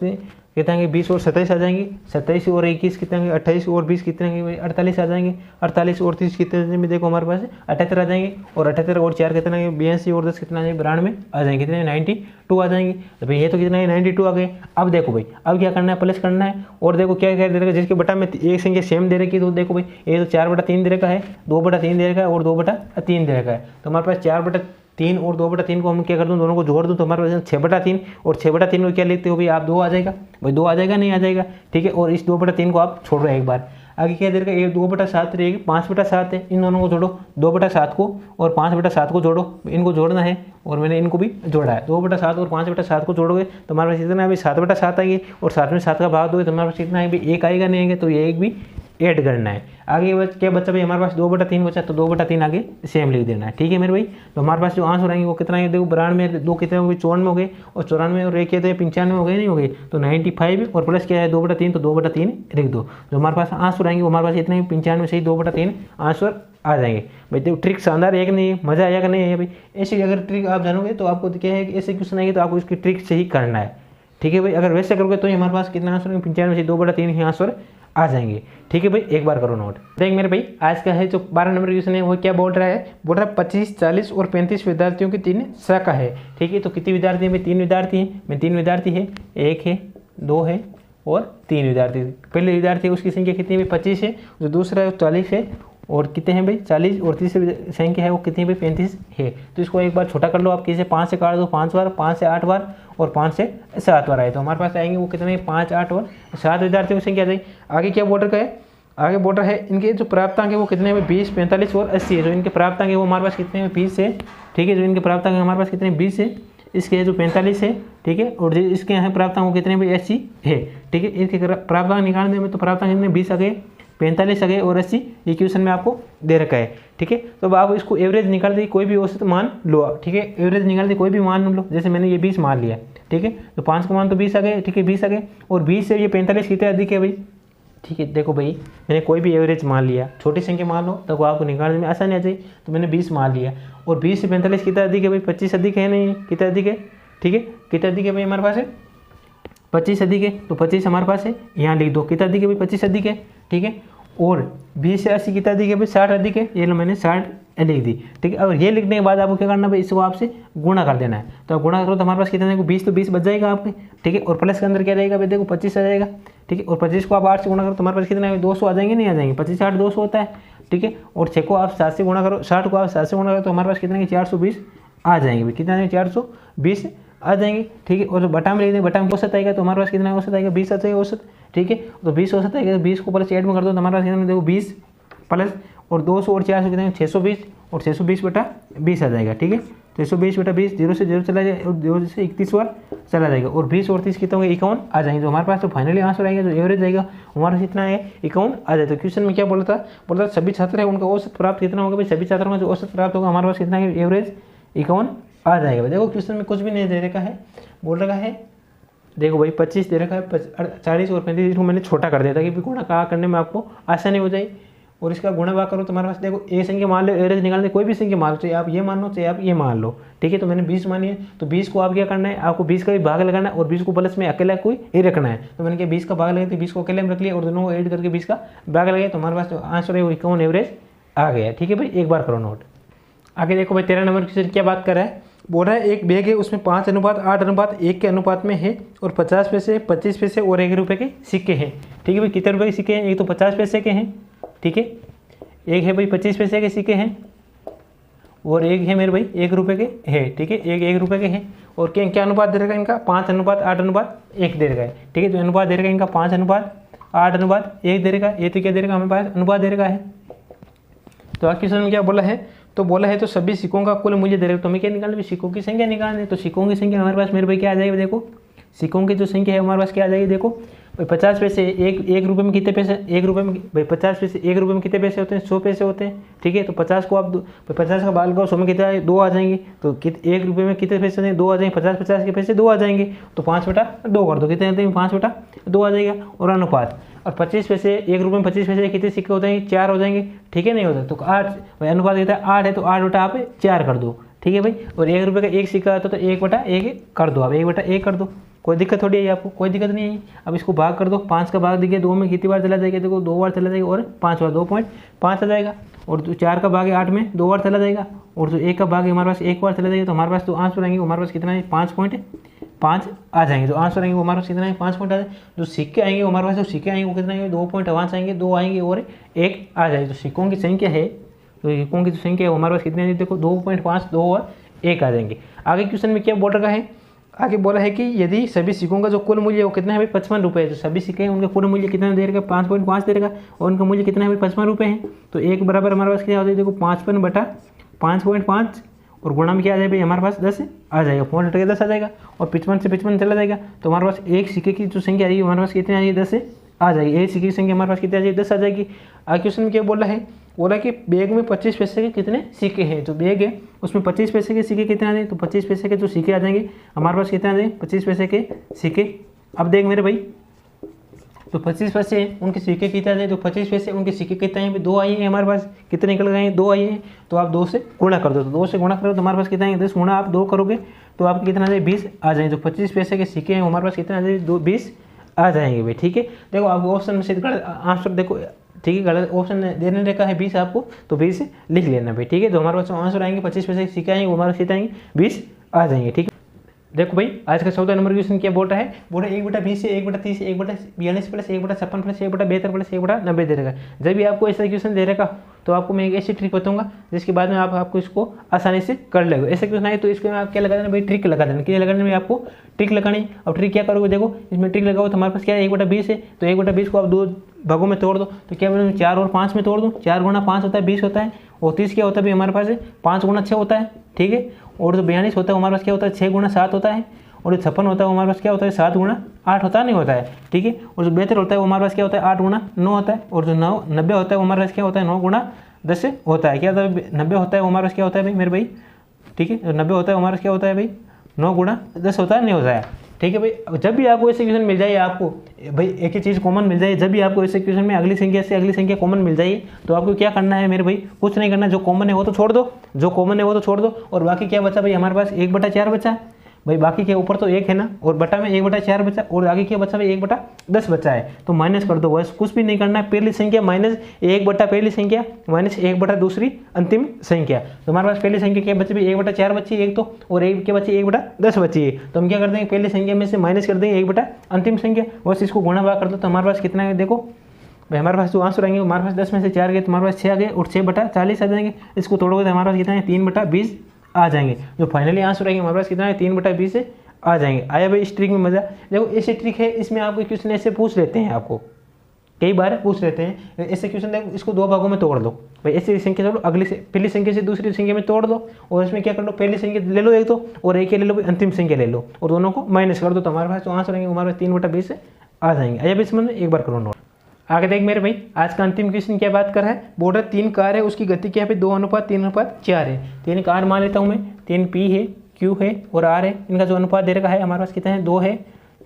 कितने आएंगे 20 और 27 आ जाएंगे, 27 और 21 कितने आएंगे 28 और 20 कितने आएंगे 48 आ जाएंगे, 48 और 30 कितने में देखो हमारे पास 78 आ जाएंगे, और 78 और 4 कितने आएंगे 82 और 10 कितना आ जाएंगे 92 आ जाएंगे, कितने 92 आ जाएंगे। तो भाई ये तो कितना है 92 आ गए। अब देखो भाई अब क्या करना है प्लस करना है, और देखो क्या क्या दे रखा है, जिसके बटा में एक संख्या सेम दे रखी है। तो देखो भाई ये तो 4/3 दे रखा है, 2/3 दे रखा है और 2/3 दे रखा है। तो हमारे पास 4/3 और 2/3 को हम क्या कर दूँ दोनों को जोड़ दूँ तो हमारे पास 6/3 और 6/3 को क्या लिखते हो भाई आप 2 आ जाएगा भाई, 2 आ जाएगा नहीं आ जाएगा। ठीक है, और इस 2/3 को आप छोड़ रहे हैं एक बार, आगे क्या दे रखा है ये 2/7 रहेगी 5/7 है, इन दोनों को जोड़ो 2/7 को और 5/7 को जोड़ो, इनको जोड़ना है और मैंने इनको भी जोड़ा है। 2/7 और 5/7 को जोड़ोगे तो हमारे पास कितना है भाई 7/7 आएगी, और 7 में 7 का भाग दोगे तो हमारे पास कितना है भाई 1 आएगा नहीं आएगा, तो ये 1 भी ऐड करना है। आगे क्या बचा भाई हमारे पास 2/3 बचा, तो 2/3 आगे सेम लिख देना है। ठीक है मेरे भाई, तो हमारे पास जो आंसर आएंगे वो कितना है देखो 92 में 2 कितने हो गए 54 हो गए, और 94 और 1 क्या थे 95 हो गए नहीं हो गए, तो 95 और प्लस क्या है 2/3 तो 2/3 लिख दो। जो हमारे पास आंसर आएंगे वो हमारे पास इतने 95 से ही 2/3 आंसर आ जाएंगे भाई। देखो ट्रिक शानदार है कि नहीं, मजा आया कि नहीं है भाई। ऐसी अगर ट्रिक आप जानोगे तो आपको क्या है कि ऐसे क्वेश्चन आएंगे तो आपको इसकी ट्रिक से ही करना है। ठीक है भाई, अगर वैसे करोगे तो हमारे पास कितना आंसर 95 से 2/3 ही आंसर आ जाएंगे। ठीक है भाई, एक बार करो नोट। देख मेरे भाई आज का है जो 12 नंबर क्वेश्चन है वो क्या बोल रहा है, बोल रहा है 25 40 और 35 विद्यार्थियों की 3 शाखा है। ठीक है, तो कितने विद्यार्थी हैं भाई 3 विद्यार्थी हैं, मैं 3 विद्यार्थी है, 1 है 2 है और 3 विद्यार्थी। पहले विद्यार्थी उसकी संख्या कितनी है भाई 25 है, जो दूसरा है 40 है, और कितने हैं भाई 40, और तीसरी संख्या है वो कितनी भाई 35 है। तो इसको एक बार छोटा कर लो आप, किसे 5 से काट दो 5 बार, 5 से 8 बार और 5 से 7 बार आए, तो हमारे पास आएंगे वो कितने 5, 8 और 7 विद्यार्थियों की संख्या आ जाएगी। आगे क्या बॉर्डर का है, आगे बॉर्डर है इनके जो प्राप्तांक है वो कितने हैं 20, 45 और 80 है। जो इनके प्राप्तांक है वो हमारे पास कितने हैं 20 है, ठीक है। जो इनके प्राप्तांक है हमारे पास कितने 20 है, इसके जो 45 है, ठीक है, और जो इसके यहाँ प्राप्तांक वो कितने भाई 80 है, ठीक है। इनके प्राप्तांक निकालने में तो प्राप्तांक कितने 20 आ गए, 45 आ गए और 80 ये क्वेश्चन में आपको दे रखा है, ठीक है। तो अब आप इसको एवरेज निकाल दी, कोई भी औसत मान लो, ठीक है, एवरेज निकाल दी कोई भी मान लो, जैसे मैंने ये 20 मान लिया, ठीक है, तो 5 का मान तो 20 आ गए, ठीक है, 20 आ गए, और 20 से ये 45 कितने अधिक है भाई, ठीक है। देखो भाई मैंने कोई भी एवरेज मान लिया, छोटी संख्या मान लो तो आपको निकालने में आसानी आ जाए, तो मैंने 20 मान लिया, और 20 से 45 कितना अधिक है भाई 25 अधिक है, नहीं कितना अधिक है, ठीक है, कितना अधिक है भाई हमारे पास है 25 अधिक है, तो 25 हमारे पास है, यहाँ लिख दो कितना अधिक है भाई 25 अधिक है, ठीक है। और 20 से 80 कितना अधिक है भाई 60 अधिक है, ये लो मैंने 60 लिख दी, ठीक है। और ये लिखने के बाद आपको क्या करना भाई, इसको आपसे गुणा कर देना है, तो आप गुणा करो तो हमारे पास कितना है 20, तो 20 बच जाएगा आपके, ठीक है, और प्लस के अंदर क्या रहेगा भाई देखो 25 आ जाएगा, ठीक है, और 25 को आप 8 से गुणा करो तो हमारे पास कितना है 200 आ जाएंगे, नहीं आ जाएंगे, 25 8 200 होता है, ठीक है। और 6 को आप 7 से गुणा करो, 60 को आप 7 से गुणा करो तो हमारे पास कितना है 420 आ जाएंगे भाई, कितना है 420 आ जाएंगे, ठीक है। और जो बटा में लिख दें, बटा में औसत आएगा तो हमारे पास कितना औसत आएगा 20 आ जाएगा औसत, ठीक है। तो 20 औसत आएगा, तो 20 को प्लस ऐड में कर दो तो हमारे पास कितना देखो 20 प्लस और 200 और 400 कितना 620, और 620 बटा 20 आ जाएगा, ठीक है। तो 120 बटा 20 0 से 0 चला जाएगा, और 0 से 31 बार चला जाएगा, और 20 और 30 कितना होंगे 51 आ जाएंगे। तो हमारे पास तो फाइनली आंसर आएगा, जो एवरेज आएगा हमारे पास कितना है 51 आ जाए। तो क्वेश्चन में क्या बोला था सभी छात्र है उनका औसत प्राप्त कितना होगा भाई, सभी छात्रों का जो औसत प्राप्त होगा हमारे पास कितना है एवरेज 51 आ जाएगा। देखो क्वेश्चन में कुछ भी नहीं दे रखा है, बोल रखा है देखो भाई 25 दे रखा है, 40 और 35, इसको मैंने छोटा कर दिया था कि गुणा का करने में आपको आसानी हो जाए, और इसका गुणा भाग करो तो हमारे पास देखो ए संख्या मान लो, एवरेज निकालने कोई भी संख्या मान लो, चाहे आप ये मान लो चाहे आप ये मान लो, ठीक है। तो मैंने 20 मानी है, तो 20 को आप क्या करना है, आपको 20 का भी भाग लगाना है, और 20 को प्लस में अकेला कोई ये रखना है, तो मैंने क्या 20 का भाग लगा तो 20 को अकेले में रख लिया, और दोनों को ऐड करके 20 का भाग लगाया, तो हमारे पास जो आंसर है वो 51 एवरेज आ गया, ठीक है भाई। एक बार करो नोट। आगे देखो भाई 13 नंबर क्वेश्चन क्या बात कर रहा है, बोल रहा है एक बैग है उसमें 5:8:1 के अनुपात में है, और 50 पैसे 25 पैसे और 1 रुपये के सिक्के हैं, ठीक है भाई। कितने रुपये के सिक्के हैं, एक तो 50 पैसे के हैं, ठीक है, एक है भाई 25 पैसे के सिक्के हैं, और एक है मेरे भाई 1 रुपये के है, ठीक है, एक 1 रुपये के हैं, और क्या अनुपात दे रखा है इनका 5:8:1 दे रखा है, ठीक है। तो अनुपात दे रखा है इनका 5:8:1 दे रखा है, ये तो क्या दे रखा है हमें पास अनुपात दे रखा है। तो आज क्वेश्चन में क्या बोला है, तो बोला है तो सभी सिक्कों का कुल मूल्य दे रहे हो, तो हमें क्या निकालना है सिक्कों की संख्या निकालनी है। तो सिक्कों की संख्या हमारे पास मेरे भाई क्या आ जाएगी देखो, सिक्कों की जो संख्या है हमारे पास क्या आ जाएगी देखो भाई 50 पैसे, एक रुपये में कितने पैसे, 1 रुपये में भाई 50 पैसे 1 रुपये में कितने पैसे होते हैं 100 पैसे होते हैं, ठीक है। तो 50 को आप 50 का भाग लगाओ 100 में कितना 2 आ जाएंगे, तो 1 रुपये में कितने पैसे हैं 2 आ जाएंगे, 50 के पैसे 2 आ जाएंगे, तो 5/2 कर दो, कितने आते हैं 5/2 आ जाएगा। और अनुपात, और 25 पैसे 1 रुपये में 25 पैसे कितने सिक्के हो जाएंगे 4 हो जाएंगे, ठीक है, नहीं होता तो 8 भाई, अनुपात कितना 8 है तो 8 आप 4 कर दो, ठीक है भाई। और 1 रुपये का एक सिक्का आता तो 1/1 कर दो, आप 1/1 कर दो, कोई दिक्कत थोड़ी है आपको, कोई दिक्कत नहीं है। अब इसको भाग कर दो, 5 का भाग देखिए 2 में कितनी बार चला जाएगा देखो 2 बार चला जाएगा, और 5 बार 2.5 आ जाएगा, और जो 4 का भाग है 8 में 2 बार चला जाएगा, और जो 1 का भाग है हमारे पास 1 बार चला जाएगा, तो हमारे पास तो आंसर आएंगे हमारे पास कितना है 5.5 आ जाएंगे। जो आंसर आएंगे वो हमारे पास कितना है 5 पॉइंट आ जाए। जो सिक्के आएंगे वो हमारे पास जो सिक्के आएंगे वो कितना आएंगे 2.5 आएंगे, 2 आएंगे और 1 आ जाएगी। तो सिक्कों की संख्या है, तो सिक्कों की जो संख्या है वो हमारे पास कितने आएंगे देखो 2.5, 2 और 1 आ जाएंगे। आगे क्वेश्चन में क्या बोल रखा है, आगे बोला है कि यदि सभी सिक्कों का जो कुल मूल्य है वो कितना है भाई 55 रुपये है। तो सभी सिक्के हैं उनका कुल मूल्य कितना दे रखा है 5.5 दे रखा है, और उनका मूल्य कितना है भाई 55 रुपये है। तो 1 बराबर हमारे पास क्या होता है देखो 55/5.5, और गुणा में क्या आ जाएगा भाई हमारे पास 10 आ जाएगा, 4 हट के 10 आ जाएगा, और 55 से 55 चला जाएगा, तो हमारे पास एक सिक्के की जो संख्या आएगी हमारे पास कितनी आ जाएगी 10 आ जाएगी। एक सिक्के की संख्या हमारे पास कितनी आ जाएगी 10 आ जाएगी। आगे क्वेश्चन में क्या बोला है, बोला कि बैग में 25 पैसे के कितने सिक्के हैं। जो बैग है उसमें 25 पैसे के सिक्के कितने आ जाएंगे, तो 25 पैसे के जो सिक्के आ जाएंगे हमारे पास कितने आ जाएंगे 25 पैसे के सिक्के। अब देख मेरे भाई, तो 25 पैसे हैं उनके सिक्के कितने आ जाए, तो 25 पैसे उनके सिक्के कितने हैं 2 आई हैं हमारे पास, कितने निकल गए हैं 2 आई हैं। तो आप 2 से गुणा कर दो, तो 2 से गुणा करो तो हमारे पास कितना है 10 गुणा आप 2 करोगे तो आपको कितना आ जाए 20 आ जाएंगे। जो 25 पैसे के सिक्के हैं हमारे पास कितने आ जाए 20 आ जाएंगे भाई, ठीक है। देखो आपको ऑप्शन में से आंसर देखो, ठीक है, गलत ऑप्शन देने रखा है 20 आपको, तो 20 लिख लेना भाई, ठीक है। तो हमारे पास आंसर आएंगे 25 पैसे के सिक्के आएंगे वो हमारे कितने आएंगे 20 आ जाएंगे, ठीक है। देखो भाई आज का 14 नंबर क्वेश्चन क्या बोल रहा है, बोल रहा है 1/20 से 1/30 से 1/42 प्लस 1/56 प्लस 1/72 प्लस 1/90 दे रहेगा। जब भी आपको ऐसा क्वेश्चन दे रहेगा तो आपको मैं एक ऐसी ट्रिक बताऊंगा जिसके बाद में आपको इसको आसानी से कर लेगा। ऐसा क्वेश्चन आए तो इसके में आप क्या लगा देना भाई, ट्रिक लगा देना। क्या लगाने में आपको ट्रिक लगानी। अब ट्रिक क्या करोगे, देखो इसमें ट्रिक लगाओ तो हमारे पास क्या है 1/20 है, तो 1/20 को आप 2 भागों में तोड़ दो तो क्या बोले 4 और 5 में तोड़ दो। 4 गुणा 5 होता है 20 होता है, और 30 क्या होता है भाई हमारे पास है 5 गुणा 6 होता है, ठीक है। और जो 42 होता है हमारे पास क्या होता है 6 गुणा 7 होता है, और जो 56 होता है वो हमारे पास क्या होता है 7 गुणा 8 होता नहीं होता है, ठीक है। और जो 72 होता है वो हमारे पास क्या होता है 8 गुणा 9 होता है, और जो 90 होता है वो हमारे पास क्या होता है 9 गुणा 10 होता है। क्या होता है 90 होता है वो हमारे पास क्या होता है भाई मेरे भाई, ठीक है। जो 90 होता है वो हमारे पास क्या होता है भाई 9 गुणा 10 होता है नहीं होता है, ठीक है भाई। जब भी आपको ऐसे क्वेश्चन मिल जाए, आपको भाई एक ही चीज़ कॉमन मिल जाए, जब भी आपको ऐसे क्वेश्चन में अगली संख्या से अगली संख्या कॉमन मिल जाए तो आपको क्या करना है मेरे भाई, कुछ नहीं करना। जो कॉमन है वो तो छोड़ दो, जो कॉमन है वो तो छोड़ दो, और बाकी क्या बचा भाई हमारे पास 1/4 बचा भाई। बाकी के ऊपर तो 1 है ना, और बटा में 1/4 बचा, और आगे क्या बचा भाई 1/10 बचा है, तो माइनस कर दो बस, कुछ भी नहीं करना है। पहली संख्या माइनस 1 पहली संख्या माइनस 1 दूसरी अंतिम संख्या। तो हमारे पास पहली संख्या क्या बची भाई 1/4 बची एक तो, और एक क्या बची 1/10 बची है। तो हम क्या कर देंगे पहली संख्या में से माइनस कर देंगे 1 अंतिम संख्या, बस इसको गुणा भाग कर दो। तो हमारे पास कितना है देखो भाई, हमारे पास जो आंसर आएंगे हमारे पास 10 में से 4 गए तो हमारे पास 6 आ गए, और 6/40 आ जाएंगे। इसको तोड़ोगे तो हमारे पास कितना है 3/20 आ जाएंगे। जो फाइनली आंसर आएंगे हमारे पास कितना है 3/20 से आ जाएंगे। आया भाई इस ट्रिक में मजा। देखो ऐसे ट्रिक है, इसमें आपको क्वेश्चन ऐसे पूछ लेते हैं, आपको कई बार पूछ लेते हैं ऐसे क्वेश्चन। देखो इसको 2 भागों में तोड़ दो भाई, ऐसी संख्या तोड़ो अगली से पहली संख्या से दूसरी संख्या में तोड़ दो, और इसमें क्या कर लो पहली संख्या ले लो एक तो, और एक ले लो अंतिम संख्या ले लो, और दोनों को माइनस कर दो। तो हमारे पास जो आंसर आएंगे हमारे पास 3/20 से आ जाएंगे। आया भाई समझ में, एक बार करो नोट। आगे देख मेरे भाई आज का अंतिम क्वेश्चन क्या बात कर रहा है, बोर्ड 3 कार है, उसकी गति क्या है 2:3:4 है। 3 कार मान लेता हूँ मैं, 3 P है, Q है और R है। इनका जो अनुपात दे रखा है हमारे पास कितना है 2 है,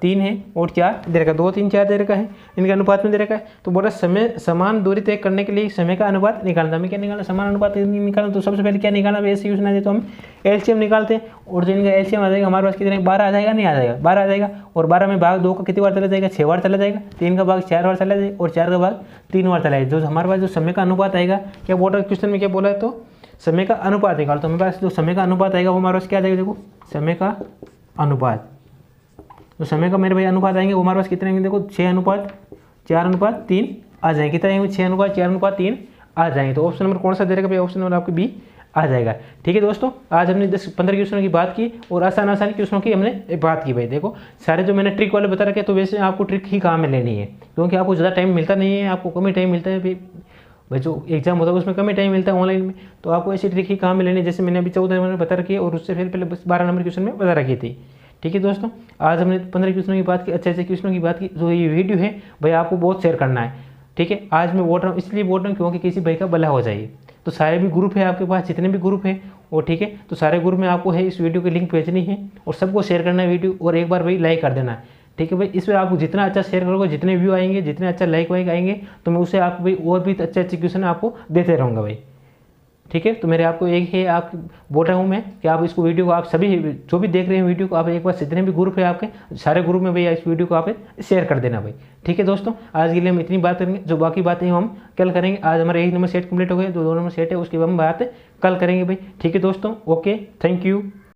3 है और 4 दे रखा है, 2 3 4 दे रखा है, इनका अनुपात में दे रखा है। तो बोला समय समान दूरी तय करने के लिए समय का अनुपात निकालना। हमें क्या निकालना, समान अनुपात निकालना। तो सबसे पहले क्या निकालना, ऐसे यूज ना तो हम एलसीएम निकालते हैं, और जो इनका एलसीएम आ जाएगा हमारे पास कितने 12 आ जाएगा, नहीं आ जाएगा 12 आ जाएगा, और 12 में भाग 2 का कितनी बार चला जाएगा 6 बार चला जाएगा, 3 का भाग 4 बार चला जाएगा, और 4 का भाग 3 बार चला जाएगा। जो हमारे पास जो समय का अनुपात आएगा, क्या बोल रहा है क्वेश्चन में क्या बोला है, तो समय का अनुपात निकालो। तो हमारे पास जो समय का अनुपात आएगा वो हमारे पास क्या आ जाएगा, देखो समय का अनुपात, तो समय का मेरे भाई अनुपात आएंगे वो हमारे पास कितने आएंगे, देखो 6:4:3 आ जाएंगे। कितना आएंगे 6:4:3 आ जाएंगे। तो ऑप्शन नंबर कौन सा दे रहेगा भाई, ऑप्शन नंबर आपको बी आ जाएगा। ठीक है दोस्तों, आज हमने 10-15 क्वेश्चनों की बात की, और आसान क्वेश्चनों की हमने बात की भाई। देखो सारे जो मैंने ट्रिक वाले बता रखे, तो वैसे आपको ट्रिक ही काम में लेनी है, क्योंकि आपको ज़्यादा टाइम मिलता नहीं है, आपको कम ही टाइम मिलता है भाई। जो एग्जाम होता है उसमें कम ही टाइम मिलता है ऑनलाइन में, तो आपको ऐसी ट्रिक ही काम में लेनी है। जैसे मैंने अभी 14 नंबर बता रखी है, और उससे फिर पहले 12 नंबर क्वेश्चन में बता रखी थी। ठीक है दोस्तों, आज हमने 15 क्वेश्चनों की बात की, अच्छे क्वेश्चनों की बात की। जो ये वीडियो है भाई आपको बहुत शेयर करना है। ठीक है, आज मैं बोल रहा हूँ, इसलिए बोल रहा हूँ क्योंकि किसी भाई का भला हो जाए। तो सारे भी ग्रुप है आपके पास, जितने भी ग्रुप हैं वो, ठीक है, तो सारे ग्रुप में आपको है इस वीडियो की लिंक भेजनी है, और सबको शेयर करना है वीडियो, और एक बार भाई लाइक कर देना है। ठीक है भाई, इस पर आपको जितना अच्छा शेयर करोगे, जितने व्यू आएंगे, जितने अच्छा लाइक वाइक आएंगे, तो मैं उससे आपको भाई और भी अच्छे क्वेश्चन आपको देते रहूँगा भाई। ठीक है, तो मेरे आपको एक है, आप बोल रहा हूँ मैं कि आप इसको वीडियो को, आप सभी जो भी देख रहे हैं वीडियो को, आप एक बार जितने भी ग्रुप है आपके, सारे ग्रुप में भैया इस वीडियो को आप शेयर कर देना भाई। ठीक है दोस्तों, आज के लिए हम इतनी बात करेंगे, जो बाकी बातें हम कल करेंगे। आज हमारा 1 नंबर सेट कंप्लीट हो गया, जो 2 नंबर सेट है उसकी हम बात कल करेंगे भाई। ठीक है दोस्तों, ओके, थैंक यू।